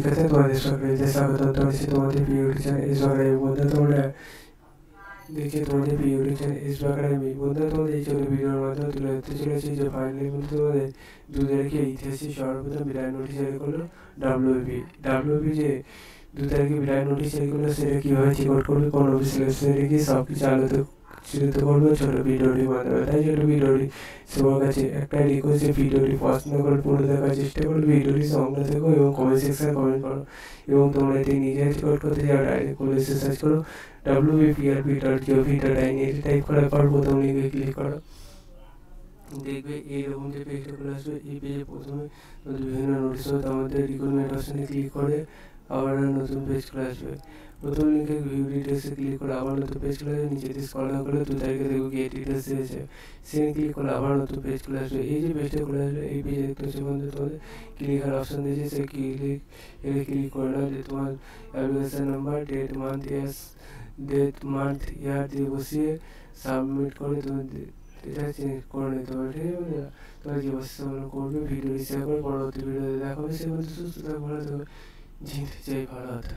শিক্ষার্থী তোমাদের সরকারিতে স্বাগত। তোমাদের প্রিয় টিচার এস একাডেমি। বন্ধুরা তোমরা দেখছি তোমাদের প্রিয় টিচার এস একাডেমি। বন্ধুরা তোমাদের এই ছোট ভিডিওর মাধ্যমে তুলে ধরতে চলেছি যে ফাইনালি কিন্তু তোমাদের 2 তারিখে ইতিহাসে সর্বপ্রথম বিদায় নোটিশ জারি করলো ডাব্লিউবি যে 2 তারিখে বিদায় নোটিশ জারি করলো সেটা কীভাবে চেক আউট করবে, কোন অফিসে রেখে সব কিছু আলোচিত করবে ছোট ভিডিওটির মাধ্যমে। তাই ছোট ভিডিওটি সবার কাছে একটাই রিকোয়েস্ট যে ভিডিওটি পছন্দ করে পুরো দেখার চেষ্টা করো, ভিডিওটি সঙ্গে থেকো এবং কমেন্ট সেকশনে কমেন্ট করো। এবং তোমরা এটি নিজে চেক আউট করতে যাও ডাইরেক্ট পুলিশে সার্চ করো wbprp.gov.in এটি টাইপ করার পর প্রথম লিঙ্কে ক্লিক করো। দেখবে এইরকম যে পেজটা খুলে আসবে। এই পেজে প্রথমে বিভিন্ন নোটিশ হবে, আমাদের রিক্রুটমেন্ট অপশানে ক্লিক করে আবার নতুন পেজ খুলে আসবে। প্রথম লিঙ্কে ভিউ ডিটেলসে ক্লিক করে আবার নতুন পেজ খুলে আসবে। নিচে দিয়ে স্ক্রল ডাউন করলে 2 তারিখে দেখবো গেট ডিটেলস দিয়েছে, সেখানে ক্লিক করলে আবার নতুন পেজ খুলে আসবে। এই যে পেজটা খুলে আসবে এই পেজে দেখতে হচ্ছে বন্ধু তোমাদের ক্লিকার অপশান দিয়েছে, সে ক্লিক করে নাও যে তোমার application number, date month year দিয়ে বসিয়ে সাবমিট করে তুমি এটা চেঞ্জ করে নিতে পারো। ঠিক আছে, তোমরা যে অবস্থা করবে ভিডিও শেয়ার করে পরবর্তী ভিডিওতে দেখা হবে। সে বলতে সুস্থ থাকবে, ভালো থাকবে, জিতে চাই ভালো হতে।